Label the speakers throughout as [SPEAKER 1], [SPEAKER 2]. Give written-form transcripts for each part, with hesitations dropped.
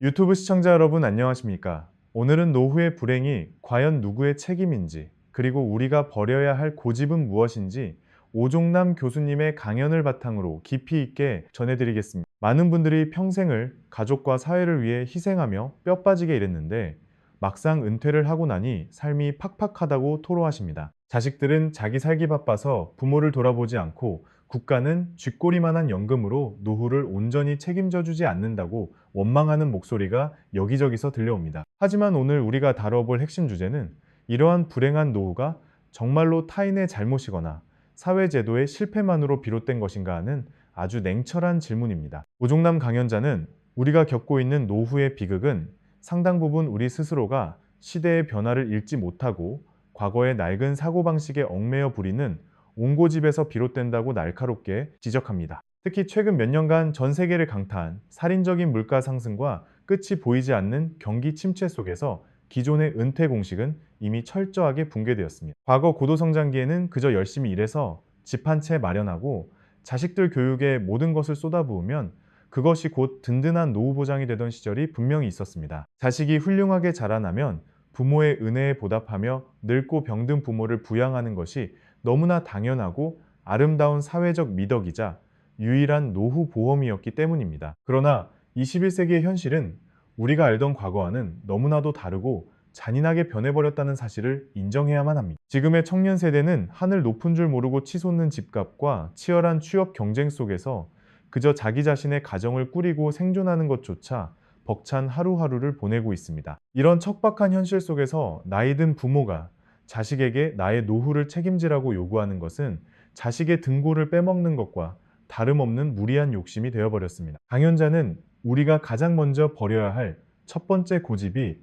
[SPEAKER 1] 유튜브 시청자 여러분 안녕하십니까? 오늘은 노후의 불행이 과연 누구의 책임인지, 그리고 우리가 버려야 할 고집은 무엇인지 오종남 교수님의 강연을 바탕으로 깊이 있게 전해드리겠습니다. 많은 분들이 평생을 가족과 사회를 위해 희생하며 뼈 빠지게 일했는데 막상 은퇴를 하고 나니 삶이 팍팍하다고 토로하십니다. 자식들은 자기 살기 바빠서 부모를 돌아보지 않고 국가는 쥐꼬리만한 연금으로 노후를 온전히 책임져 주지 않는다고 원망하는 목소리가 여기저기서 들려옵니다. 하지만 오늘 우리가 다뤄볼 핵심 주제는 이러한 불행한 노후가 정말로 타인의 잘못이거나 사회제도의 실패만으로 비롯된 것인가 하는 아주 냉철한 질문입니다. 오종남 강연자는 우리가 겪고 있는 노후의 비극은 상당 부분 우리 스스로가 시대의 변화를 읽지 못하고 과거의 낡은 사고방식에 얽매여 부리는 옹고집에서 비롯된다고 날카롭게 지적합니다. 특히 최근 몇 년간 전 세계를 강타한 살인적인 물가 상승과 끝이 보이지 않는 경기 침체 속에서 기존의 은퇴 공식은 이미 철저하게 붕괴되었습니다. 과거 고도성장기에는 그저 열심히 일해서 집 한 채 마련하고 자식들 교육에 모든 것을 쏟아부으면 그것이 곧 든든한 노후 보장이 되던 시절이 분명히 있었습니다. 자식이 훌륭하게 자라나면 부모의 은혜에 보답하며 늙고 병든 부모를 부양하는 것이 너무나 당연하고 아름다운 사회적 미덕이자 유일한 노후 보험이었기 때문입니다. 그러나 21세기의 현실은 우리가 알던 과거와는 너무나도 다르고 잔인하게 변해버렸다는 사실을 인정해야만 합니다. 지금의 청년 세대는 하늘 높은 줄 모르고 치솟는 집값과 치열한 취업 경쟁 속에서 그저 자기 자신의 가정을 꾸리고 생존하는 것조차 벅찬 하루하루를 보내고 있습니다. 이런 척박한 현실 속에서 나이 든 부모가 자식에게 나의 노후를 책임지라고 요구하는 것은 자식의 등골을 빼먹는 것과 다름없는 무리한 욕심이 되어버렸습니다. 강연자는 우리가 가장 먼저 버려야 할 첫 번째 고집이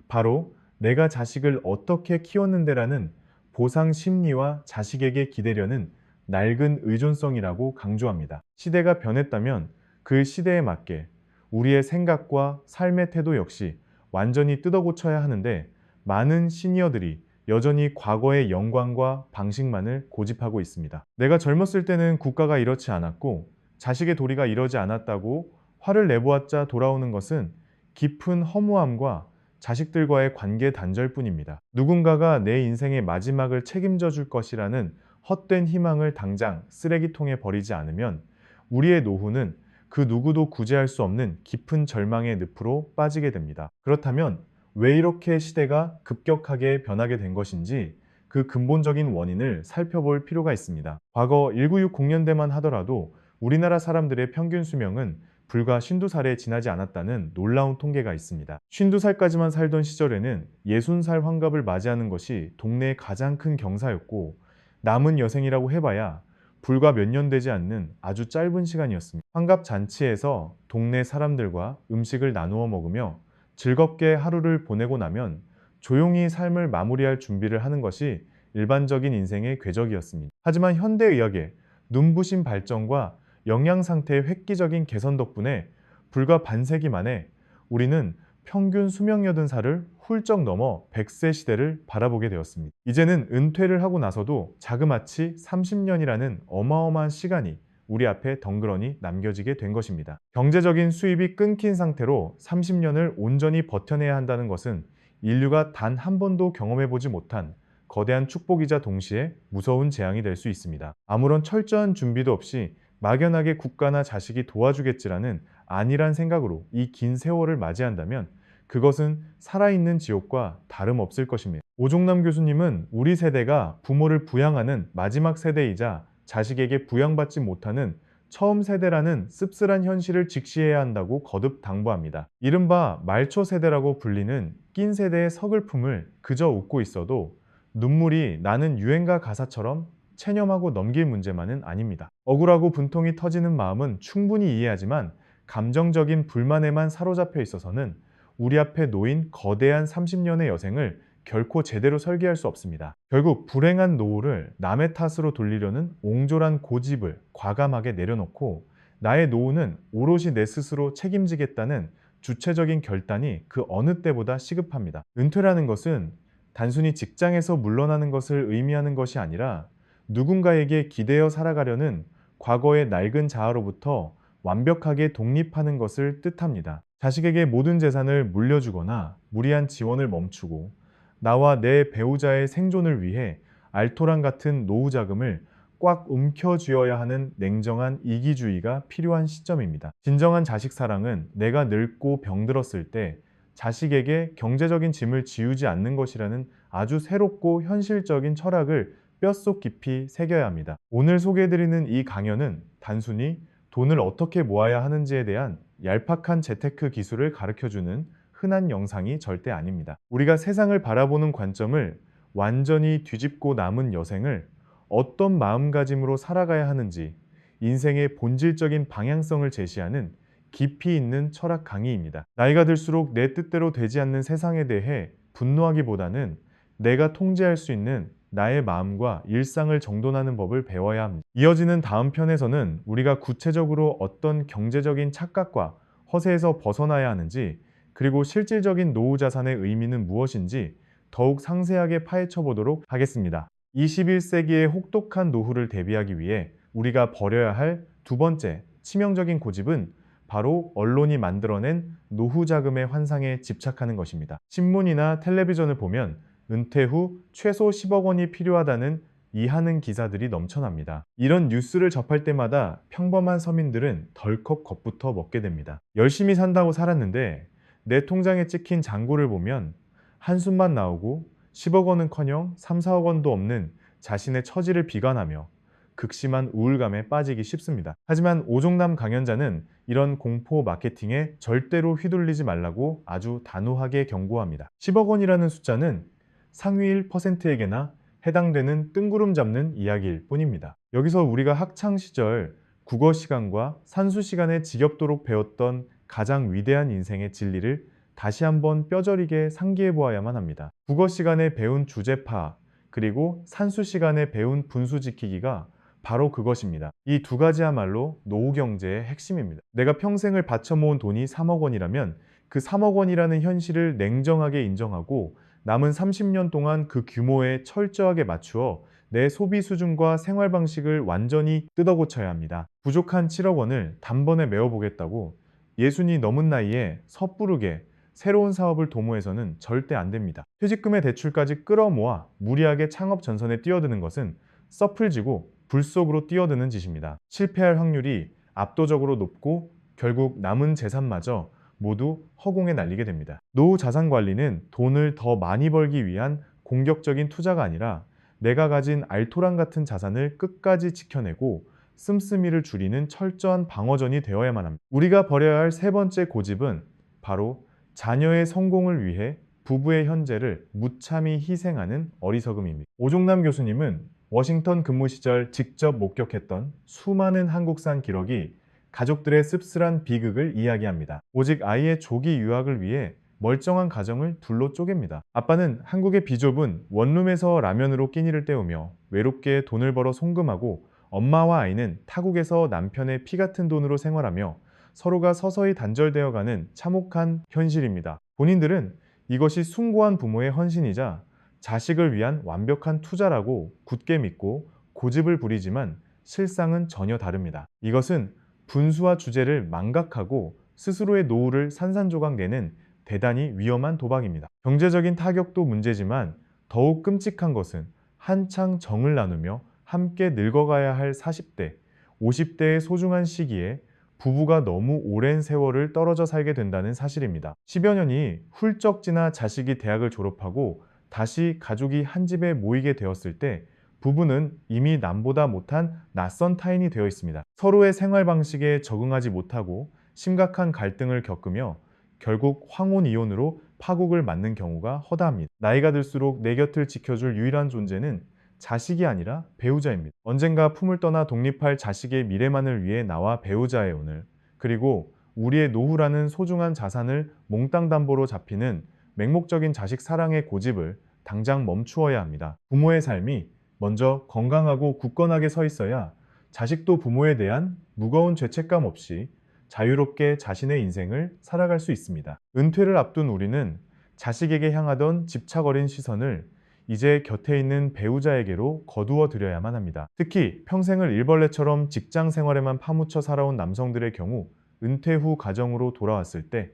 [SPEAKER 1] 바로 내가 자식을 어떻게 키웠는데라는 보상 심리와 자식에게 기대려는 낡은 의존성이라고 강조합니다. 시대가 변했다면 그 시대에 맞게 우리의 생각과 삶의 태도 역시 완전히 뜯어고쳐야 하는데 많은 시니어들이 여전히 과거의 영광과 방식만을 고집하고 있습니다. 내가 젊었을 때는 국가가 이렇지 않았고 자식의 도리가 이러지 않았다고 화를 내보았자 돌아오는 것은 깊은 허무함과 자식들과의 관계 단절뿐입니다. 누군가가 내 인생의 마지막을 책임져 줄 것이라는 헛된 희망을 당장 쓰레기통에 버리지 않으면 우리의 노후는 그 누구도 구제할 수 없는 깊은 절망의 늪으로 빠지게 됩니다. 그렇다면 왜 이렇게 시대가 급격하게 변하게 된 것인지 그 근본적인 원인을 살펴볼 필요가 있습니다. 과거 1960년대만 하더라도 우리나라 사람들의 평균 수명은 불과 52살에 지나지 않았다는 놀라운 통계가 있습니다. 52살까지만 살던 시절에는 60살 환갑을 맞이하는 것이 동네의 가장 큰 경사였고 남은 여생이라고 해봐야 불과 몇 년 되지 않는 아주 짧은 시간이었습니다. 환갑 잔치에서 동네 사람들과 음식을 나누어 먹으며 즐겁게 하루를 보내고 나면 조용히 삶을 마무리할 준비를 하는 것이 일반적인 인생의 궤적이었습니다. 하지만 현대의학의 눈부신 발전과 영양 상태의 획기적인 개선 덕분에 불과 반세기 만에 우리는 평균 수명 80살을 훌쩍 넘어 100세 시대를 바라보게 되었습니다. 이제는 은퇴를 하고 나서도 자그마치 30년이라는 어마어마한 시간이 우리 앞에 덩그러니 남겨지게 된 것입니다. 경제적인 수입이 끊긴 상태로 30년을 온전히 버텨내야 한다는 것은 인류가 단 한 번도 경험해보지 못한 거대한 축복이자 동시에 무서운 재앙이 될 수 있습니다. 아무런 철저한 준비도 없이 막연하게 국가나 자식이 도와주겠지라는 안일한 생각으로 이 긴 세월을 맞이한다면 그것은 살아있는 지옥과 다름없을 것입니다. 오종남 교수님은 우리 세대가 부모를 부양하는 마지막 세대이자 자식에게 부양받지 못하는 처음 세대라는 씁쓸한 현실을 직시해야 한다고 거듭 당부합니다. 이른바 말초 세대라고 불리는 낀 세대의 서글픔을 그저 웃고 있어도 눈물이 나는 유행가 가사처럼 체념하고 넘길 문제만은 아닙니다. 억울하고 분통이 터지는 마음은 충분히 이해하지만 감정적인 불만에만 사로잡혀 있어서는 우리 앞에 놓인 거대한 30년의 여생을 결코 제대로 설계할 수 없습니다. 결국 불행한 노후를 남의 탓으로 돌리려는 옹졸한 고집을 과감하게 내려놓고 나의 노후는 오롯이 내 스스로 책임지겠다는 주체적인 결단이 그 어느 때보다 시급합니다. 은퇴라는 것은 단순히 직장에서 물러나는 것을 의미하는 것이 아니라 누군가에게 기대어 살아가려는 과거의 낡은 자아로부터 완벽하게 독립하는 것을 뜻합니다. 자식에게 모든 재산을 물려주거나 무리한 지원을 멈추고 나와 내 배우자의 생존을 위해 알토란 같은 노후 자금을 꽉 움켜쥐어야 하는 냉정한 이기주의가 필요한 시점입니다. 진정한 자식 사랑은 내가 늙고 병들었을 때 자식에게 경제적인 짐을 지우지 않는 것이라는 아주 새롭고 현실적인 철학을 뼛속 깊이 새겨야 합니다. 오늘 소개해드리는 이 강연은 단순히 돈을 어떻게 모아야 하는지에 대한 얄팍한 재테크 기술을 가르쳐주는 흔한 영상이 절대 아닙니다. 우리가 세상을 바라보는 관점을 완전히 뒤집고 남은 여생을 어떤 마음가짐으로 살아가야 하는지 인생의 본질적인 방향성을 제시하는 깊이 있는 철학 강의입니다. 나이가 들수록 내 뜻대로 되지 않는 세상에 대해 분노하기보다는 내가 통제할 수 있는 나의 마음과 일상을 정돈하는 법을 배워야 합니다. 이어지는 다음 편에서는 우리가 구체적으로 어떤 경제적인 착각과 허세에서 벗어나야 하는지, 그리고 실질적인 노후 자산의 의미는 무엇인지 더욱 상세하게 파헤쳐 보도록 하겠습니다. 21세기의 혹독한 노후를 대비하기 위해 우리가 버려야 할 두 번째 치명적인 고집은 바로 언론이 만들어낸 노후 자금의 환상에 집착하는 것입니다. 신문이나 텔레비전을 보면 은퇴 후 최소 10억 원이 필요하다는 이하는 기사들이 넘쳐납니다. 이런 뉴스를 접할 때마다 평범한 서민들은 덜컥 겁부터 먹게 됩니다. 열심히 산다고 살았는데 내 통장에 찍힌 잔고를 보면 한숨만 나오고 10억 원은커녕 3, 4억 원도 없는 자신의 처지를 비관하며 극심한 우울감에 빠지기 쉽습니다. 하지만 오종남 강연자는 이런 공포 마케팅에 절대로 휘둘리지 말라고 아주 단호하게 경고합니다. 10억 원이라는 숫자는 상위 1%에게나 해당되는 뜬구름 잡는 이야기일 뿐입니다. 여기서 우리가 학창 시절 국어 시간과 산수 시간에 지겹도록 배웠던 가장 위대한 인생의 진리를 다시 한번 뼈저리게 상기해 보아야만 합니다. 국어 시간에 배운 주제 파악, 그리고 산수 시간에 배운 분수 지키기가 바로 그것입니다. 이 두 가지야말로 노후 경제의 핵심입니다. 내가 평생을 바쳐 모은 돈이 3억 원이라면 그 3억 원이라는 현실을 냉정하게 인정하고 남은 30년 동안 그 규모에 철저하게 맞추어 내 소비 수준과 생활 방식을 완전히 뜯어고쳐야 합니다. 부족한 7억 원을 단번에 메워보겠다고 예순이 넘은 나이에 섣부르게 새로운 사업을 도모해서는 절대 안 됩니다. 퇴직금의 대출까지 끌어모아 무리하게 창업 전선에 뛰어드는 것은 섣을지고 불 속으로 뛰어드는 짓입니다. 실패할 확률이 압도적으로 높고 결국 남은 재산마저 모두 허공에 날리게 됩니다. 노후 자산 관리는 돈을 더 많이 벌기 위한 공격적인 투자가 아니라 내가 가진 알토란 같은 자산을 끝까지 지켜내고 씀씀이를 줄이는 철저한 방어전이 되어야만 합니다. 우리가 버려야 할 세 번째 고집은 바로 자녀의 성공을 위해 부부의 현재를 무참히 희생하는 어리석음입니다. 오종남 교수님은 워싱턴 근무 시절 직접 목격했던 수많은 한국산 기러기 가족들의 씁쓸한 비극을 이야기합니다. 오직 아이의 조기 유학을 위해 멀쩡한 가정을 둘로 쪼갭니다. 아빠는 한국의 비좁은 원룸에서 라면으로 끼니를 때우며 외롭게 돈을 벌어 송금하고, 엄마와 아이는 타국에서 남편의 피 같은 돈으로 생활하며 서로가 서서히 단절되어가는 참혹한 현실입니다. 본인들은 이것이 숭고한 부모의 헌신이자 자식을 위한 완벽한 투자라고 굳게 믿고 고집을 부리지만 실상은 전혀 다릅니다. 이것은 분수와 주제를 망각하고 스스로의 노후를 산산조각 내는 대단히 위험한 도박입니다. 경제적인 타격도 문제지만 더욱 끔찍한 것은 한창 정을 나누며 함께 늙어가야 할 40대, 50대의 소중한 시기에 부부가 너무 오랜 세월을 떨어져 살게 된다는 사실입니다. 10여 년이 훌쩍 지나 자식이 대학을 졸업하고 다시 가족이 한 집에 모이게 되었을 때 부부는 이미 남보다 못한 낯선 타인이 되어 있습니다. 서로의 생활 방식에 적응하지 못하고 심각한 갈등을 겪으며 결국 황혼이혼으로 파국을 맞는 경우가 허다합니다. 나이가 들수록 내 곁을 지켜줄 유일한 존재는 자식이 아니라 배우자입니다. 언젠가 품을 떠나 독립할 자식의 미래만을 위해 나와 배우자의 오늘, 그리고 우리의 노후라는 소중한 자산을 몽땅 담보로 잡히는 맹목적인 자식 사랑의 고집을 당장 멈추어야 합니다. 부모의 삶이 먼저 건강하고 굳건하게 서 있어야 자식도 부모에 대한 무거운 죄책감 없이 자유롭게 자신의 인생을 살아갈 수 있습니다. 은퇴를 앞둔 우리는 자식에게 향하던 집착 어린 시선을 이제 곁에 있는 배우자에게로 거두어 드려야만 합니다. 특히 평생을 일벌레처럼 직장 생활에만 파묻혀 살아온 남성들의 경우 은퇴 후 가정으로 돌아왔을 때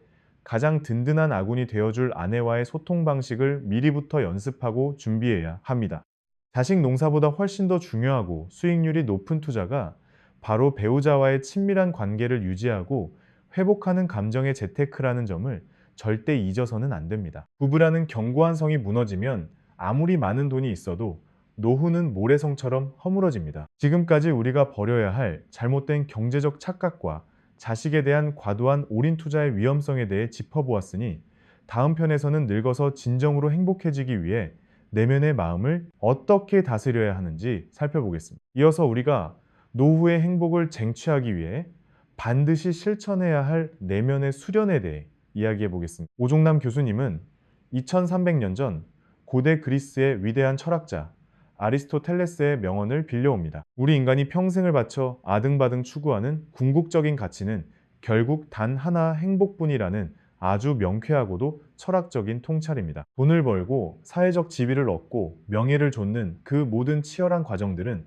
[SPEAKER 1] 가장 든든한 아군이 되어줄 아내와의 소통 방식을 미리부터 연습하고 준비해야 합니다. 자식 농사보다 훨씬 더 중요하고 수익률이 높은 투자가 바로 배우자와의 친밀한 관계를 유지하고 회복하는 감정의 재테크라는 점을 절대 잊어서는 안 됩니다. 부부라는 견고한 성이 무너지면 아무리 많은 돈이 있어도 노후는 모래성처럼 허물어집니다. 지금까지 우리가 버려야 할 잘못된 경제적 착각과 자식에 대한 과도한 올인 투자의 위험성에 대해 짚어보았으니 다음 편에서는 늙어서 진정으로 행복해지기 위해 내면의 마음을 어떻게 다스려야 하는지 살펴보겠습니다. 이어서 우리가 노후의 행복을 쟁취하기 위해 반드시 실천해야 할 내면의 수련에 대해 이야기해 보겠습니다. 오종남 교수님은 2300년 전 고대 그리스의 위대한 철학자 아리스토텔레스의 명언을 빌려옵니다. 우리 인간이 평생을 바쳐 아등바등 추구하는 궁극적인 가치는 결국 단 하나 행복뿐이라는 아주 명쾌하고도 철학적인 통찰입니다. 돈을 벌고 사회적 지위를 얻고 명예를 좇는 그 모든 치열한 과정들은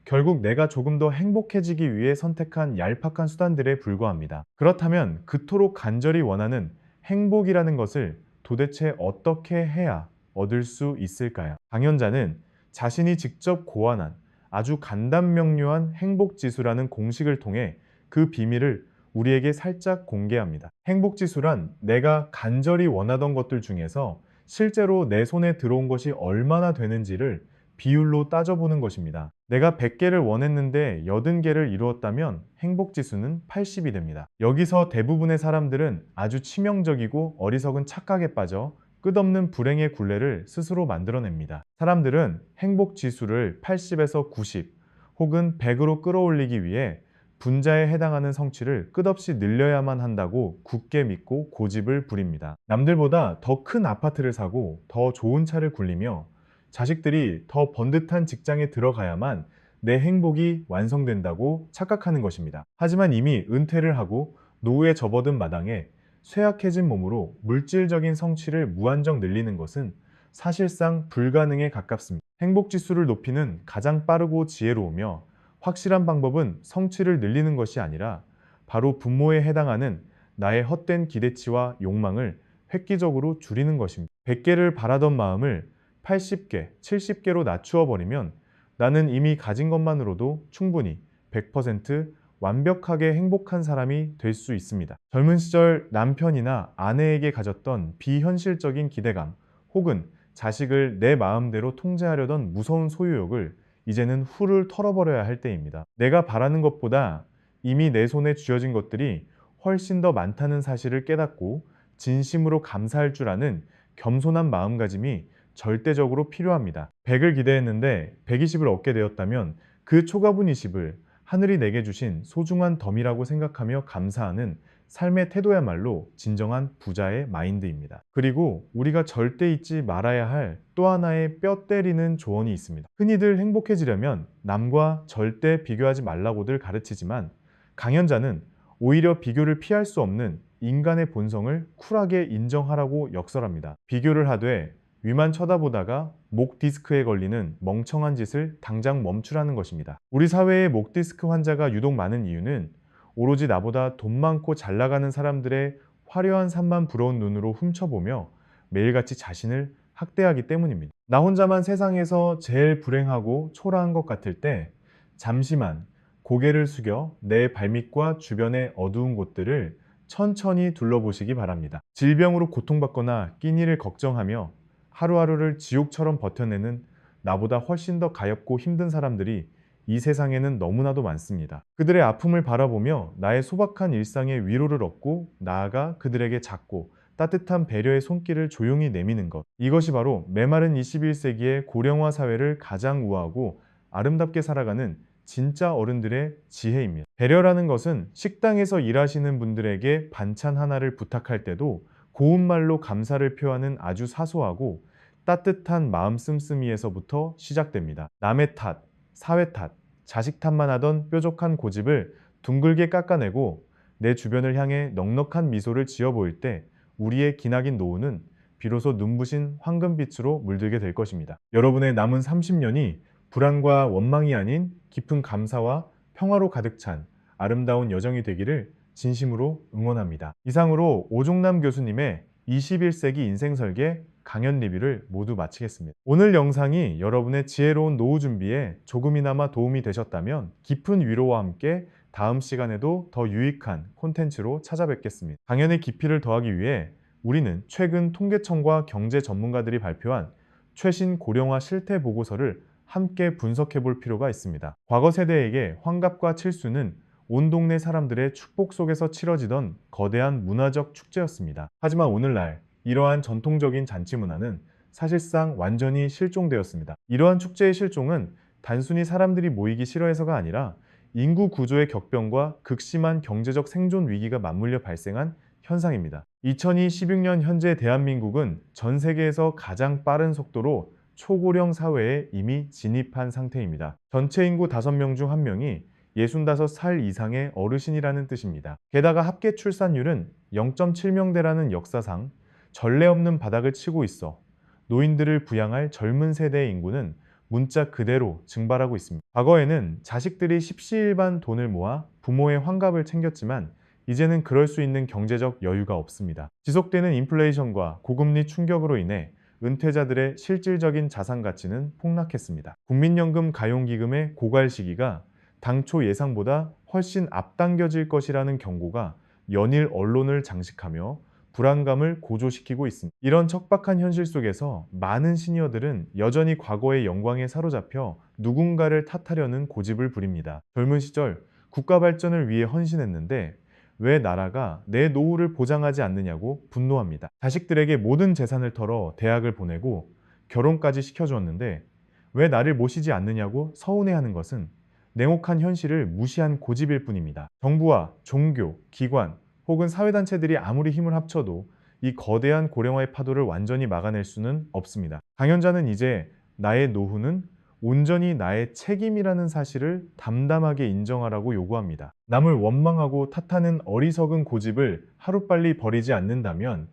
[SPEAKER 1] 결국 내가 조금 더 행복해지기 위해 선택한 얄팍한 수단들에 불과합니다. 그렇다면 그토록 간절히 원하는 행복이라는 것을 도대체 어떻게 해야 얻을 수 있을까요? 강연자는 자신이 직접 고안한 아주 간단명료한 행복지수라는 공식을 통해 그 비밀을 우리에게 살짝 공개합니다. 행복지수란 내가 간절히 원하던 것들 중에서 실제로 내 손에 들어온 것이 얼마나 되는지를 비율로 따져보는 것입니다. 내가 100개를 원했는데 80개를 이루었다면 행복지수는 80이 됩니다. 여기서 대부분의 사람들은 아주 치명적이고 어리석은 착각에 빠져 끝없는 불행의 굴레를 스스로 만들어냅니다. 사람들은 행복지수를 80에서 90 혹은 100으로 끌어올리기 위해 분자에 해당하는 성취를 끝없이 늘려야만 한다고 굳게 믿고 고집을 부립니다. 남들보다 더 큰 아파트를 사고 더 좋은 차를 굴리며 자식들이 더 번듯한 직장에 들어가야만 내 행복이 완성된다고 착각하는 것입니다. 하지만 이미 은퇴를 하고 노후에 접어든 마당에 쇠약해진 몸으로 물질적인 성취를 무한정 늘리는 것은 사실상 불가능에 가깝습니다. 행복지수를 높이는 가장 빠르고 지혜로우며 확실한 방법은 성취를 늘리는 것이 아니라 바로 분모에 해당하는 나의 헛된 기대치와 욕망을 획기적으로 줄이는 것입니다. 100개를 바라던 마음을 80개, 70개로 낮추어 버리면 나는 이미 가진 것만으로도 충분히 100% 완벽하게 행복한 사람이 될 수 있습니다. 젊은 시절 남편이나 아내에게 가졌던 비현실적인 기대감 혹은 자식을 내 마음대로 통제하려던 무서운 소유욕을 이제는 훌훌 털어버려야 할 때입니다. 내가 바라는 것보다 이미 내 손에 쥐어진 것들이 훨씬 더 많다는 사실을 깨닫고 진심으로 감사할 줄 아는 겸손한 마음가짐이 절대적으로 필요합니다. 100을 기대했는데 120을 얻게 되었다면 그 초과분 20을 하늘이 내게 주신 소중한 덤이라고 생각하며 감사하는 삶의 태도야말로 진정한 부자의 마인드입니다. 그리고 우리가 절대 잊지 말아야 할 또 하나의 뼈 때리는 조언이 있습니다. 흔히들 행복해지려면 남과 절대 비교하지 말라고들 가르치지만 강연자는 오히려 비교를 피할 수 없는 인간의 본성을 쿨하게 인정하라고 역설합니다. 비교를 하되 위만 쳐다보다가 목 디스크에 걸리는 멍청한 짓을 당장 멈추라는 것입니다. 우리 사회에 목 디스크 환자가 유독 많은 이유는 오로지 나보다 돈 많고 잘 나가는 사람들의 화려한 삶만 부러운 눈으로 훔쳐보며 매일같이 자신을 학대하기 때문입니다. 나 혼자만 세상에서 제일 불행하고 초라한 것 같을 때 잠시만 고개를 숙여 내 발밑과 주변의 어두운 곳들을 천천히 둘러보시기 바랍니다. 질병으로 고통받거나 끼니를 걱정하며 하루하루를 지옥처럼 버텨내는 나보다 훨씬 더 가엾고 힘든 사람들이 이 세상에는 너무나도 많습니다. 그들의 아픔을 바라보며 나의 소박한 일상에 위로를 얻고 나아가 그들에게 작고 따뜻한 배려의 손길을 조용히 내미는 것. 이것이 바로 메마른 21세기의 고령화 사회를 가장 우아하고 아름답게 살아가는 진짜 어른들의 지혜입니다. 배려라는 것은 식당에서 일하시는 분들에게 반찬 하나를 부탁할 때도 고운 말로 감사를 표하는 아주 사소하고 따뜻한 마음 씀씀이에서부터 시작됩니다. 남의 탓, 사회 탓, 자식 탓만 하던 뾰족한 고집을 둥글게 깎아내고 내 주변을 향해 넉넉한 미소를 지어 보일 때 우리의 기나긴 노후는 비로소 눈부신 황금빛으로 물들게 될 것입니다. 여러분의 남은 30년이 불안과 원망이 아닌 깊은 감사와 평화로 가득 찬 아름다운 여정이 되기를 진심으로 응원합니다. 이상으로 오종남 교수님의 21세기 인생설계 강연 리뷰를 모두 마치겠습니다. 오늘 영상이 여러분의 지혜로운 노후 준비에 조금이나마 도움이 되셨다면 깊은 위로와 함께 다음 시간에도 더 유익한 콘텐츠로 찾아뵙겠습니다. 강연의 깊이를 더하기 위해 우리는 최근 통계청과 경제 전문가들이 발표한 최신 고령화 실태 보고서를 함께 분석해 볼 필요가 있습니다. 과거 세대에게 환갑과 칠수는 온 동네 사람들의 축복 속에서 치러지던 거대한 문화적 축제였습니다. 하지만 오늘날 이러한 전통적인 잔치 문화는 사실상 완전히 실종되었습니다. 이러한 축제의 실종은 단순히 사람들이 모이기 싫어해서가 아니라 인구 구조의 격변과 극심한 경제적 생존 위기가 맞물려 발생한 현상입니다. 2016년 현재 대한민국은 전 세계에서 가장 빠른 속도로 초고령 사회에 이미 진입한 상태입니다. 전체 인구 5명 중 1명이 65살 이상의 어르신이라는 뜻입니다. 게다가 합계 출산율은 0.7명대라는 역사상 전례 없는 바닥을 치고 있어 노인들을 부양할 젊은 세대의 인구는 문자 그대로 증발하고 있습니다. 과거에는 자식들이 십시일반 돈을 모아 부모의 환갑을 챙겼지만 이제는 그럴 수 있는 경제적 여유가 없습니다. 지속되는 인플레이션과 고금리 충격으로 인해 은퇴자들의 실질적인 자산 가치는 폭락했습니다. 국민연금 가용기금의 고갈 시기가 당초 예상보다 훨씬 앞당겨질 것이라는 경고가 연일 언론을 장식하며 불안감을 고조시키고 있습니다. 이런 척박한 현실 속에서 많은 시니어들은 여전히 과거의 영광에 사로잡혀 누군가를 탓하려는 고집을 부립니다. 젊은 시절 국가 발전을 위해 헌신했는데 왜 나라가 내 노후를 보장하지 않느냐고 분노합니다. 자식들에게 모든 재산을 털어 대학을 보내고 결혼까지 시켜주었는데 왜 나를 모시지 않느냐고 서운해하는 것은 냉혹한 현실을 무시한 고집일 뿐입니다. 정부와 종교, 기관 혹은 사회단체들이 아무리 힘을 합쳐도 이 거대한 고령화의 파도를 완전히 막아낼 수는 없습니다. 강연자는 이제 나의 노후는 온전히 나의 책임이라는 사실을 담담하게 인정하라고 요구합니다. 남을 원망하고 탓하는 어리석은 고집을 하루빨리 버리지 않는다면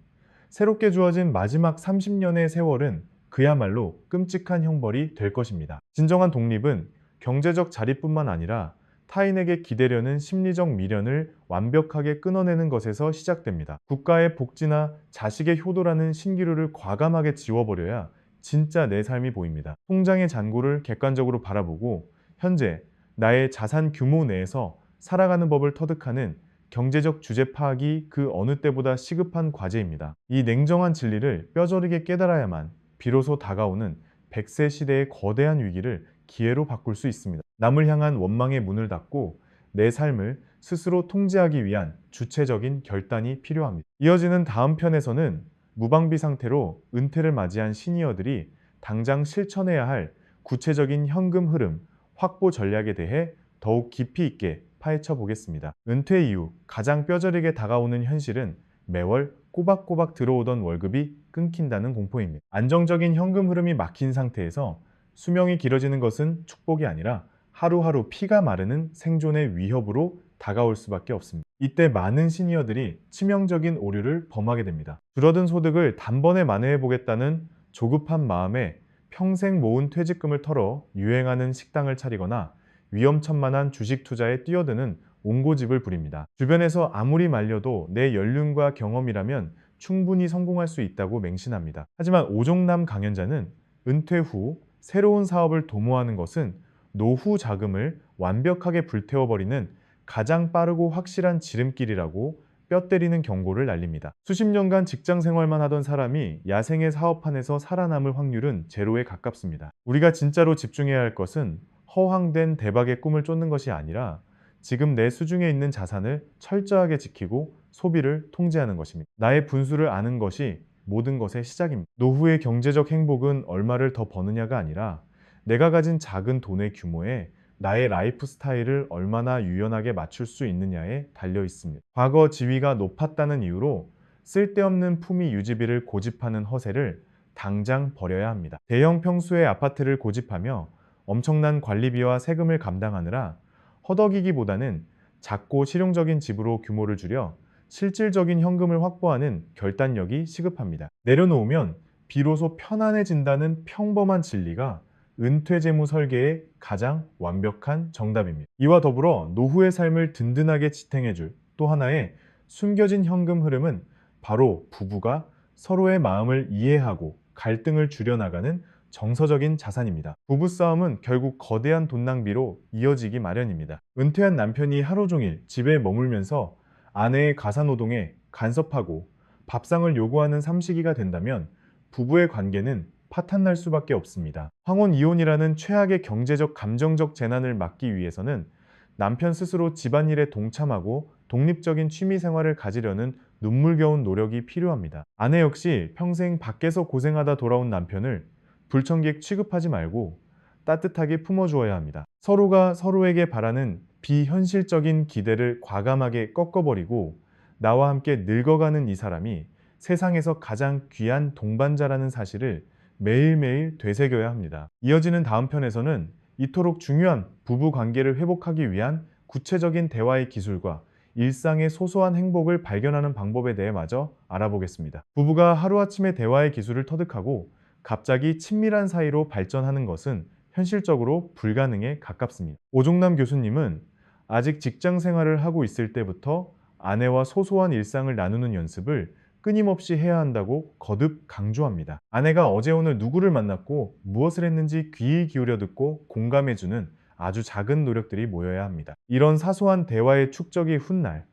[SPEAKER 1] 새롭게 주어진 마지막 30년의 세월은 그야말로 끔찍한 형벌이 될 것입니다. 진정한 독립은 경제적 자립뿐만 아니라 타인에게 기대려는 심리적 미련을 완벽하게 끊어내는 것에서 시작됩니다. 국가의 복지나 자식의 효도라는 신기루를 과감하게 지워버려야 진짜 내 삶이 보입니다. 통장의 잔고를 객관적으로 바라보고 현재 나의 자산 규모 내에서 살아가는 법을 터득하는 경제적 주제 파악이 그 어느 때보다 시급한 과제입니다. 이 냉정한 진리를 뼈저리게 깨달아야만 비로소 다가오는 100세 시대의 거대한 위기를 기회로 바꿀 수 있습니다. 남을 향한 원망의 문을 닫고 내 삶을 스스로 통제하기 위한 주체적인 결단이 필요합니다. 이어지는 다음 편에서는 무방비 상태로 은퇴를 맞이한 시니어들이 당장 실천해야 할 구체적인 현금 흐름, 확보 전략에 대해 더욱 깊이 있게 파헤쳐 보겠습니다. 은퇴 이후 가장 뼈저리게 다가오는 현실은 매월 꼬박꼬박 들어오던 월급이 끊긴다는 공포입니다. 안정적인 현금 흐름이 막힌 상태에서 수명이 길어지는 것은 축복이 아니라 하루하루 피가 마르는 생존의 위협으로 다가올 수밖에 없습니다. 이때 많은 시니어들이 치명적인 오류를 범하게 됩니다. 줄어든 소득을 단번에 만회해 보겠다는 조급한 마음에 평생 모은 퇴직금을 털어 유행하는 식당을 차리거나 위험천만한 주식 투자에 뛰어드는 옹고집을 부립니다. 주변에서 아무리 말려도 내 연륜과 경험이라면 충분히 성공할 수 있다고 맹신합니다. 하지만 오종남 강연자는 은퇴 후 새로운 사업을 도모하는 것은 노후 자금을 완벽하게 불태워버리는 가장 빠르고 확실한 지름길이라고 뼈 때리는 경고를 날립니다. 수십 년간 직장 생활만 하던 사람이 야생의 사업판에서 살아남을 확률은 제로에 가깝습니다. 우리가 진짜로 집중해야 할 것은 허황된 대박의 꿈을 쫓는 것이 아니라 지금 내 수중에 있는 자산을 철저하게 지키고 소비를 통제하는 것입니다. 나의 분수를 아는 것이 모든 것의 시작입니다. 노후의 경제적 행복은 얼마를 더 버느냐가 아니라 내가 가진 작은 돈의 규모에 나의 라이프 스타일을 얼마나 유연하게 맞출 수 있느냐에 달려 있습니다. 과거 지위가 높았다는 이유로 쓸데없는 품위 유지비를 고집하는 허세를 당장 버려야 합니다. 대형 평수의 아파트를 고집하며 엄청난 관리비와 세금을 감당하느라 허덕이기보다는 작고 실용적인 집으로 규모를 줄여 실질적인 현금을 확보하는 결단력이 시급합니다. 내려놓으면 비로소 편안해진다는 평범한 진리가 은퇴 재무 설계의 가장 완벽한 정답입니다. 이와 더불어 노후의 삶을 든든하게 지탱해줄 또 하나의 숨겨진 현금 흐름은 바로 부부가 서로의 마음을 이해하고 갈등을 줄여나가는 정서적인 자산입니다. 부부싸움은 결국 거대한 돈 낭비로 이어지기 마련입니다. 은퇴한 남편이 하루 종일 집에 머물면서 아내의 가사노동에 간섭하고 밥상을 요구하는 삼식이가 된다면 부부의 관계는 파탄날 수밖에 없습니다. 황혼 이혼이라는 최악의 경제적 감정적 재난을 막기 위해서는 남편 스스로 집안일에 동참하고 독립적인 취미 생활을 가지려는 눈물겨운 노력이 필요합니다. 아내 역시 평생 밖에서 고생하다 돌아온 남편을 불청객 취급하지 말고 따뜻하게 품어주어야 합니다. 서로가 서로에게 바라는 비현실적인 기대를 과감하게 꺾어버리고 나와 함께 늙어가는 이 사람이 세상에서 가장 귀한 동반자라는 사실을 매일매일 되새겨야 합니다. 이어지는 다음 편에서는 이토록 중요한 부부 관계를 회복하기 위한 구체적인 대화의 기술과 일상의 소소한 행복을 발견하는 방법에 대해 마저 알아보겠습니다. 부부가 하루아침에 대화의 기술을 터득하고 갑자기 친밀한 사이로 발전하는 것은 현실적으로 불가능에 가깝습니다. 오종남 교수님은 아직 직장 생활을 하고 있을 때부터 아내와 소소한 일상을 나누는 연습을 끊임없이 해야 한다고 거듭 강조합니다. 아내가 어제 오늘 누구를 만났고 무엇을 했는지 귀 기울여 듣고 공감해주는 아주 작은 노력들이 모여야 합니다. 이런 사소한 대화의 축적이 훗날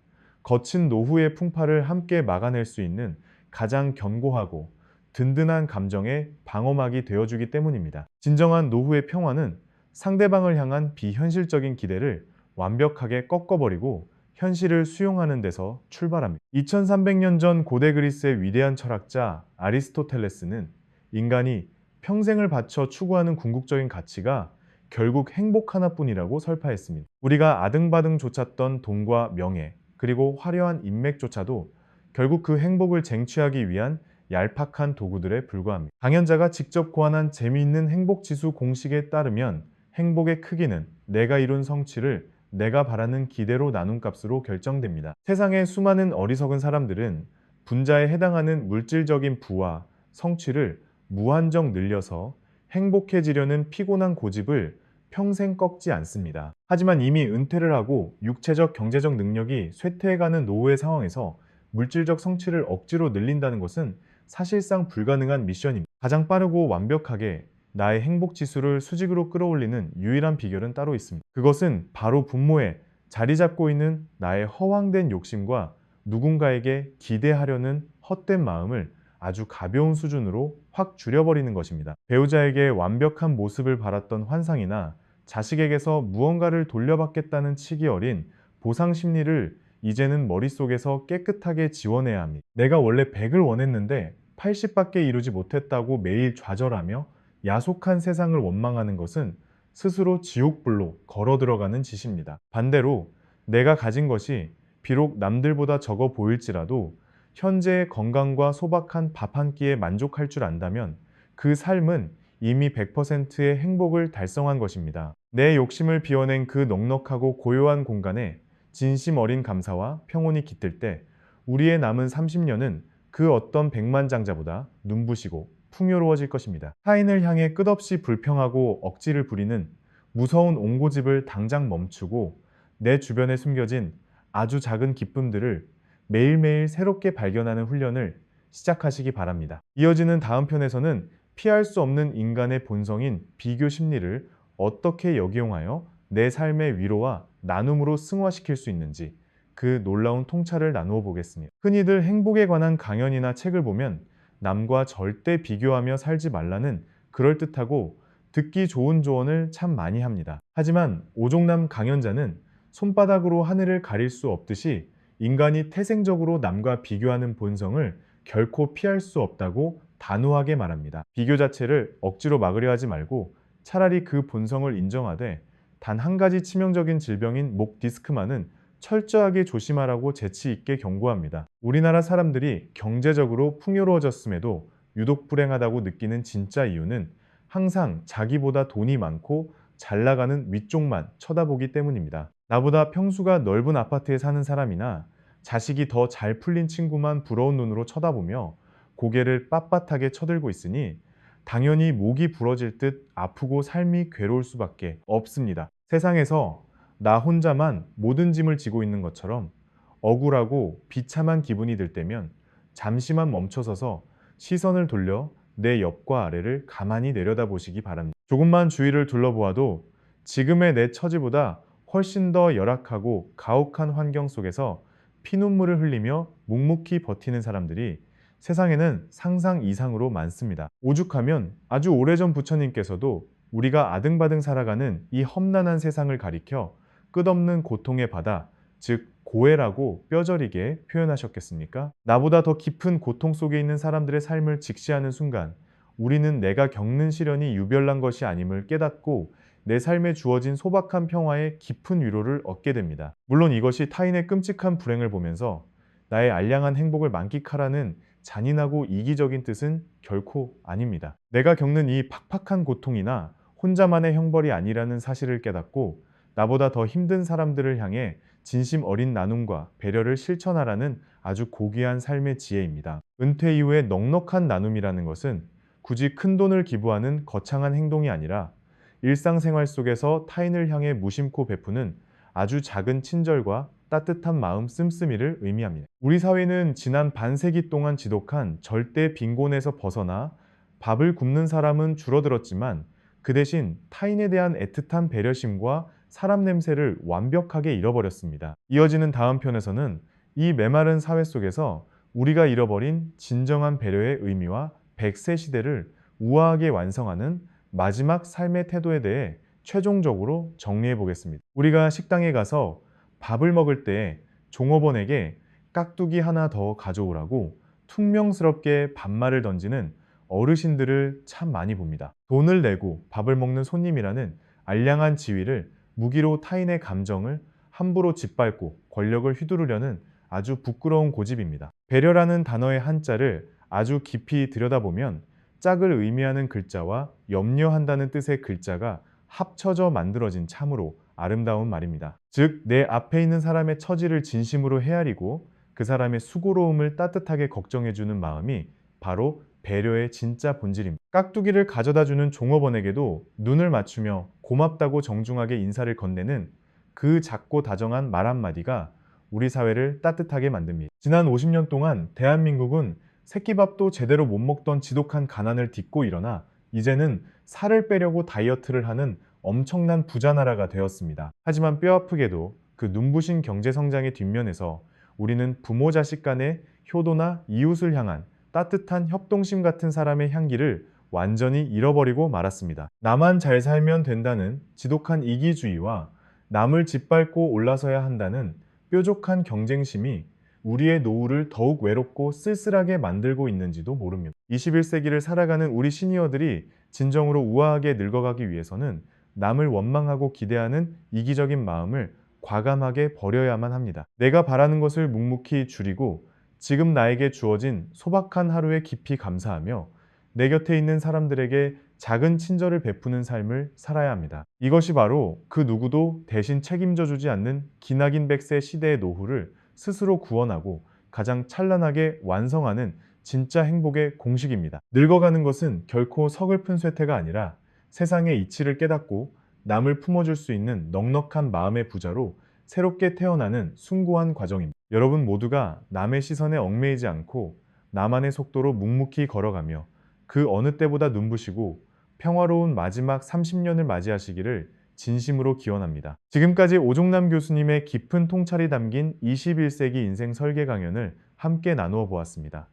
[SPEAKER 1] 거친 노후의 풍파를 함께 막아낼 수 있는 가장 견고하고 든든한 감정의 방어막이 되어주기 때문입니다. 진정한 노후의 평화는 상대방을 향한 비현실적인 기대를 완벽하게 꺾어버리고 현실을 수용하는 데서 출발합니다. 2300년 전 고대 그리스의 위대한 철학자 아리스토텔레스는 인간이 평생을 바쳐 추구하는 궁극적인 가치가 결국 행복 하나뿐이라고 설파했습니다. 우리가 아등바등 좇았던 돈과 명예, 그리고 화려한 인맥조차도 결국 그 행복을 쟁취하기 위한 얄팍한 도구들에 불과합니다. 강연자가 직접 고안한 재미있는 행복지수 공식에 따르면 행복의 크기는 내가 이룬 성취를 내가 바라는 기대로 나눈 값으로 결정됩니다. 세상의 수많은 어리석은 사람들은 분자에 해당하는 물질적인 부와 성취를 무한정 늘려서 행복해지려는 피곤한 고집을 평생 꺾지 않습니다. 하지만 이미 은퇴를 하고 육체적 경제적 능력이 쇠퇴해가는 노후의 상황에서 물질적 성취를 억지로 늘린다는 것은 사실상 불가능한 미션입니다. 가장 빠르고 완벽하게 나의 행복 지수를 수직으로 끌어올리는 유일한 비결은 따로 있습니다. 그것은 바로 분모에 자리 잡고 있는 나의 허황된 욕심과 누군가에게 기대하려는 헛된 마음을 아주 가벼운 수준으로 확 줄여버리는 것입니다. 배우자에게 완벽한 모습을 바랐던 환상이나 자식에게서 무언가를 돌려받겠다는 치기 어린 보상 심리를 이제는 머릿속에서 깨끗하게 지워내야 합니다. 내가 원래 100을 원했는데 80밖에 이루지 못했다고 매일 좌절하며 야속한 세상을 원망하는 것은 스스로 지옥불로 걸어 들어가는 짓입니다. 반대로 내가 가진 것이 비록 남들보다 적어 보일지라도 현재의 건강과 소박한 밥 한 끼에 만족할 줄 안다면 그 삶은 이미 100%의 행복을 달성한 것입니다. 내 욕심을 비워낸 그 넉넉하고 고요한 공간에 진심 어린 감사와 평온이 깃들 때 우리의 남은 30년은 그 어떤 백만장자보다 눈부시고 풍요로워질 것입니다. 타인을 향해 끝없이 불평하고 억지를 부리는 무서운 옹고집을 당장 멈추고 내 주변에 숨겨진 아주 작은 기쁨들을 매일매일 새롭게 발견하는 훈련을 시작하시기 바랍니다. 이어지는 다음 편에서는 피할 수 없는 인간의 본성인 비교 심리를 어떻게 역이용하여 내 삶의 위로와 나눔으로 승화시킬 수 있는지 그 놀라운 통찰을 나누어 보겠습니다. 흔히들 행복에 관한 강연이나 책을 보면 남과 절대 비교하며 살지 말라는 그럴듯하고 듣기 좋은 조언을 참 많이 합니다. 하지만 오종남 강연자는 손바닥으로 하늘을 가릴 수 없듯이 인간이 태생적으로 남과 비교하는 본성을 결코 피할 수 없다고 단호하게 말합니다. 비교 자체를 억지로 막으려 하지 말고 차라리 그 본성을 인정하되 단 한 가지 치명적인 질병인 목 디스크만은 철저하게 조심하라고 재치 있게 경고합니다. 우리나라 사람들이 경제적으로 풍요로워졌음에도 유독 불행하다고 느끼는 진짜 이유는 항상 자기보다 돈이 많고 잘 나가는 위쪽만 쳐다보기 때문입니다. 나보다 평수가 넓은 아파트에 사는 사람이나 자식이 더 잘 풀린 친구만 부러운 눈으로 쳐다보며 고개를 빳빳하게 쳐들고 있으니 당연히 목이 부러질 듯 아프고 삶이 괴로울 수밖에 없습니다. 세상에서 나 혼자만 모든 짐을 지고 있는 것처럼 억울하고 비참한 기분이 들 때면 잠시만 멈춰서서 시선을 돌려 내 옆과 아래를 가만히 내려다보시기 바랍니다. 조금만 주위를 둘러보아도 지금의 내 처지보다 훨씬 더 열악하고 가혹한 환경 속에서 피눈물을 흘리며 묵묵히 버티는 사람들이 세상에는 상상 이상으로 많습니다. 오죽하면 아주 오래전 부처님께서도 우리가 아등바등 살아가는 이 험난한 세상을 가리켜 끝없는 고통의 바다, 즉 고해라고 뼈저리게 표현하셨겠습니까? 나보다 더 깊은 고통 속에 있는 사람들의 삶을 직시하는 순간 우리는 내가 겪는 시련이 유별난 것이 아님을 깨닫고 내 삶에 주어진 소박한 평화에 깊은 위로를 얻게 됩니다. 물론 이것이 타인의 끔찍한 불행을 보면서 나의 알량한 행복을 만끽하라는 잔인하고 이기적인 뜻은 결코 아닙니다. 내가 겪는 이 팍팍한 고통이나 혼자만의 형벌이 아니라는 사실을 깨닫고 나보다 더 힘든 사람들을 향해 진심 어린 나눔과 배려를 실천하라는 아주 고귀한 삶의 지혜입니다. 은퇴 이후의 넉넉한 나눔이라는 것은 굳이 큰 돈을 기부하는 거창한 행동이 아니라 일상생활 속에서 타인을 향해 무심코 베푸는 아주 작은 친절과 따뜻한 마음 씀씀이를 의미합니다. 우리 사회는 지난 반세기 동안 지독한 절대 빈곤에서 벗어나 밥을 굶는 사람은 줄어들었지만 그 대신 타인에 대한 애틋한 배려심과 사람 냄새를 완벽하게 잃어버렸습니다. 이어지는 다음 편에서는 이 메마른 사회 속에서 우리가 잃어버린 진정한 배려의 의미와 100세 시대를 우아하게 완성하는 마지막 삶의 태도에 대해 최종적으로 정리해 보겠습니다. 우리가 식당에 가서 밥을 먹을 때 종업원에게 깍두기 하나 더 가져오라고 퉁명스럽게 반말을 던지는 어르신들을 참 많이 봅니다. 돈을 내고 밥을 먹는 손님이라는 알량한 지위를 무기로 타인의 감정을 함부로 짓밟고 권력을 휘두르려는 아주 부끄러운 고집입니다. 배려라는 단어의 한자를 아주 깊이 들여다보면 짝을 의미하는 글자와 염려한다는 뜻의 글자가 합쳐져 만들어진 참으로 아름다운 말입니다. 즉, 내 앞에 있는 사람의 처지를 진심으로 헤아리고 그 사람의 수고로움을 따뜻하게 걱정해주는 마음이 바로 배려의 진짜 본질입니다. 깍두기를 가져다주는 종업원에게도 눈을 맞추며 고맙다고 정중하게 인사를 건네는 그 작고 다정한 말 한마디가 우리 사회를 따뜻하게 만듭니다. 지난 50년 동안 대한민국은 새끼밥도 제대로 못 먹던 지독한 가난을 딛고 일어나 이제는 살을 빼려고 다이어트를 하는 엄청난 부자 나라가 되었습니다. 하지만 뼈아프게도 그 눈부신 경제 성장의 뒷면에서 우리는 부모 자식 간의 효도나 이웃을 향한 따뜻한 협동심 같은 사람의 향기를 완전히 잃어버리고 말았습니다. 나만 잘 살면 된다는 지독한 이기주의와 남을 짓밟고 올라서야 한다는 뾰족한 경쟁심이 우리의 노후를 더욱 외롭고 쓸쓸하게 만들고 있는지도 모릅니다. 21세기를 살아가는 우리 시니어들이 진정으로 우아하게 늙어가기 위해서는 남을 원망하고 기대하는 이기적인 마음을 과감하게 버려야만 합니다. 내가 바라는 것을 묵묵히 줄이고 지금 나에게 주어진 소박한 하루에 깊이 감사하며 내 곁에 있는 사람들에게 작은 친절을 베푸는 삶을 살아야 합니다. 이것이 바로 그 누구도 대신 책임져 주지 않는 기나긴 100세 시대의 노후를 스스로 구원하고 가장 찬란하게 완성하는 진짜 행복의 공식입니다. 늙어가는 것은 결코 서글픈 쇠퇴가 아니라 세상의 이치를 깨닫고 남을 품어줄 수 있는 넉넉한 마음의 부자로 새롭게 태어나는 숭고한 과정입니다. 여러분 모두가 남의 시선에 얽매이지 않고 나만의 속도로 묵묵히 걸어가며 그 어느 때보다 눈부시고 평화로운 마지막 30년을 맞이하시기를 진심으로 기원합니다. 지금까지 오종남 교수님의 깊은 통찰이 담긴 21세기 인생 설계 강연을 함께 나누어 보았습니다.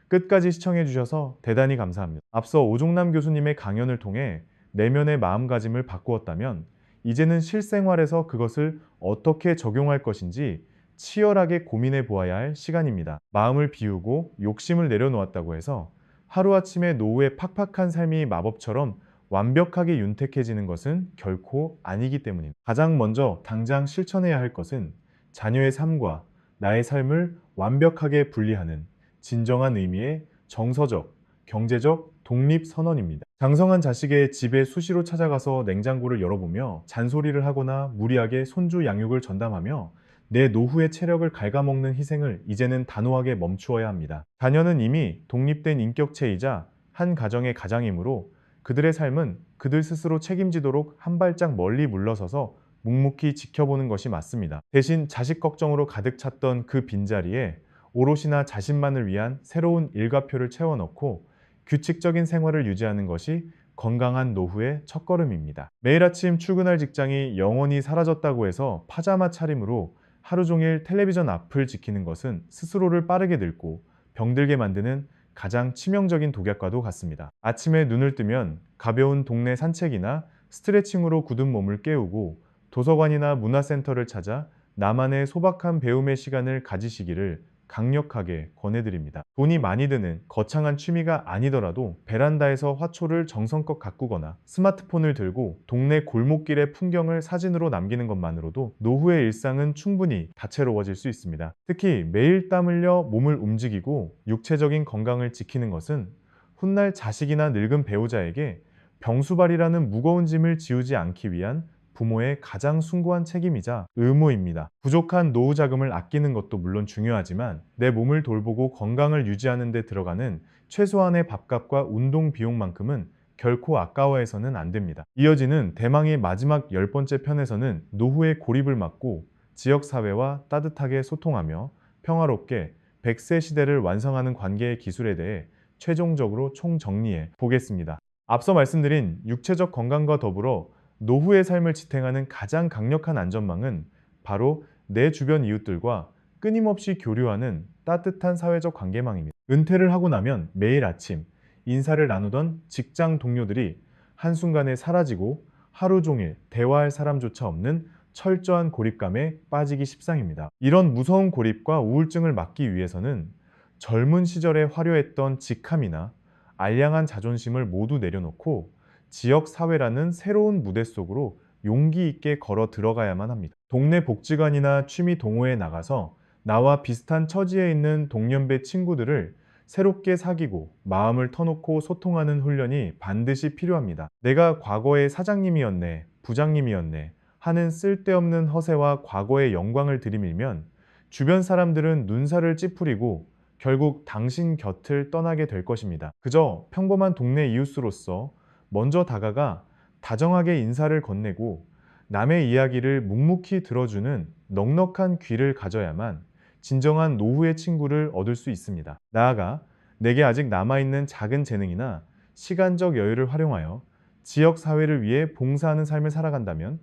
[SPEAKER 1] 끝까지 시청해 주셔서 대단히 감사합니다. 앞서 오종남 교수님의 강연을 통해 내면의 마음가짐을 바꾸었다면 이제는 실생활에서 그것을 어떻게 적용할 것인지 치열하게 고민해 보아야 할 시간입니다. 마음을 비우고 욕심을 내려놓았다고 해서 하루아침에 노후의 팍팍한 삶이 마법처럼 완벽하게 윤택해지는 것은 결코 아니기 때문입니다. 가장 먼저 당장 실천해야 할 것은 자녀의 삶과 나의 삶을 완벽하게 분리하는 진정한 의미의 정서적, 경제적 독립 선언입니다. 장성한 자식의 집에 수시로 찾아가서 냉장고를 열어보며 잔소리를 하거나 무리하게 손주 양육을 전담하며 내 노후의 체력을 갉아먹는 희생을 이제는 단호하게 멈추어야 합니다. 자녀는 이미 독립된 인격체이자 한 가정의 가장이므로 그들의 삶은 그들 스스로 책임지도록 한 발짝 멀리 물러서서 묵묵히 지켜보는 것이 맞습니다. 대신 자식 걱정으로 가득 찼던 그 빈자리에 오롯이나 자신만을 위한 새로운 일과표를 채워넣고 규칙적인 생활을 유지하는 것이 건강한 노후의 첫걸음입니다. 매일 아침 출근할 직장이 영원히 사라졌다고 해서 파자마 차림으로 하루 종일 텔레비전 앞을 지키는 것은 스스로를 빠르게 늙고 병들게 만드는 가장 치명적인 독약과도 같습니다. 아침에 눈을 뜨면 가벼운 동네 산책이나 스트레칭으로 굳은 몸을 깨우고 도서관이나 문화센터를 찾아 나만의 소박한 배움의 시간을 가지시기를 강력하게 권해드립니다. 돈이 많이 드는 거창한 취미가 아니더라도 베란다에서 화초를 정성껏 가꾸거나 스마트폰을 들고 동네 골목길의 풍경을 사진으로 남기는 것만으로도 노후의 일상은 충분히 다채로워질 수 있습니다. 특히 매일 땀 흘려 몸을 움직이고 육체적인 건강을 지키는 것은 훗날 자식이나 늙은 배우자에게 병수발이라는 무거운 짐을 지우지 않기 위한 부모의 가장 숭고한 책임이자 의무입니다. 부족한 노후 자금을 아끼는 것도 물론 중요하지만 내 몸을 돌보고 건강을 유지하는 데 들어가는 최소한의 밥값과 운동 비용만큼은 결코 아까워해서는 안 됩니다. 이어지는 대망의 마지막 10번째 편에서는 노후의 고립을 막고 지역사회와 따뜻하게 소통하며 평화롭게 100세 시대를 완성하는 관계의 기술에 대해 최종적으로 총정리해 보겠습니다. 앞서 말씀드린 육체적 건강과 더불어 노후의 삶을 지탱하는 가장 강력한 안전망은 바로 내 주변 이웃들과 끊임없이 교류하는 따뜻한 사회적 관계망입니다. 은퇴를 하고 나면 매일 아침 인사를 나누던 직장 동료들이 한순간에 사라지고 하루 종일 대화할 사람조차 없는 철저한 고립감에 빠지기 십상입니다. 이런 무서운 고립과 우울증을 막기 위해서는 젊은 시절에 화려했던 직함이나 알량한 자존심을 모두 내려놓고 지역 사회라는 새로운 무대 속으로 용기 있게 걸어 들어가야만 합니다. 동네 복지관이나 취미 동호회에 나가서 나와 비슷한 처지에 있는 동년배 친구들을 새롭게 사귀고 마음을 터놓고 소통하는 훈련이 반드시 필요합니다. 내가 과거의 사장님이었네, 부장님이었네 하는 쓸데없는 허세와 과거의 영광을 들이밀면 주변 사람들은 눈살을 찌푸리고 결국 당신 곁을 떠나게 될 것입니다. 그저 평범한 동네 이웃으로서 먼저 다가가 다정하게 인사를 건네고 남의 이야기를 묵묵히 들어주는 넉넉한 귀를 가져야만 진정한 노후의 친구를 얻을 수 있습니다. 나아가 내게 아직 남아있는 작은 재능이나 시간적 여유를 활용하여 지역 사회를 위해 봉사하는 삶을 살아간다면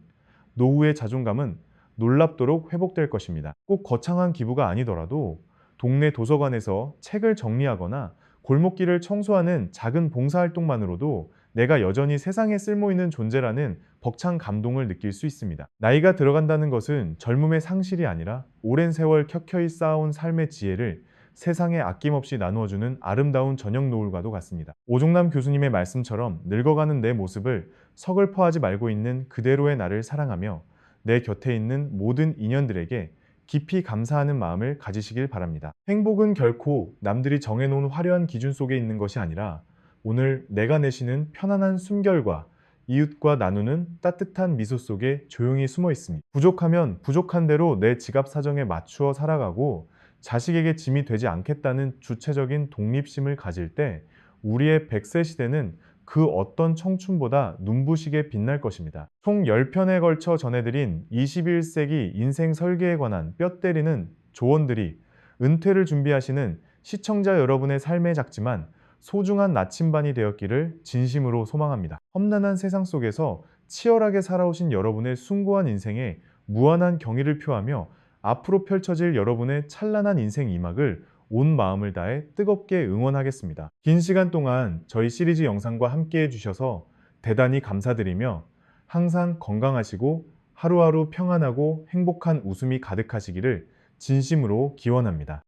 [SPEAKER 1] 노후의 자존감은 놀랍도록 회복될 것입니다. 꼭 거창한 기부가 아니더라도 동네 도서관에서 책을 정리하거나 골목길을 청소하는 작은 봉사활동만으로도 내가 여전히 세상에 쓸모있는 존재라는 벅찬 감동을 느낄 수 있습니다. 나이가 들어간다는 것은 젊음의 상실이 아니라 오랜 세월 켜켜이 쌓아온 삶의 지혜를 세상에 아낌없이 나누어주는 아름다운 저녁 노을과도 같습니다. 오종남 교수님의 말씀처럼 늙어가는 내 모습을 서글퍼하지 말고 있는 그대로의 나를 사랑하며 내 곁에 있는 모든 인연들에게 깊이 감사하는 마음을 가지시길 바랍니다. 행복은 결코 남들이 정해놓은 화려한 기준 속에 있는 것이 아니라 오늘 내가 내쉬는 편안한 숨결과 이웃과 나누는 따뜻한 미소 속에 조용히 숨어 있습니다. 부족하면 부족한 대로 내 지갑 사정에 맞추어 살아가고 자식에게 짐이 되지 않겠다는 주체적인 독립심을 가질 때 우리의 100세 시대는 그 어떤 청춘보다 눈부시게 빛날 것입니다. 총 10편에 걸쳐 전해드린 21세기 인생 설계에 관한 뼈 때리는 조언들이 은퇴를 준비하시는 시청자 여러분의 삶에 작지만 소중한 나침반이 되었기를 진심으로 소망합니다. 험난한 세상 속에서 치열하게 살아오신 여러분의 숭고한 인생에 무한한 경의를 표하며 앞으로 펼쳐질 여러분의 찬란한 인생 이막을 온 마음을 다해 뜨겁게 응원하겠습니다. 긴 시간 동안 저희 시리즈 영상과 함께 해주셔서 대단히 감사드리며 항상 건강하시고 하루하루 평안하고 행복한 웃음이 가득하시기를 진심으로 기원합니다.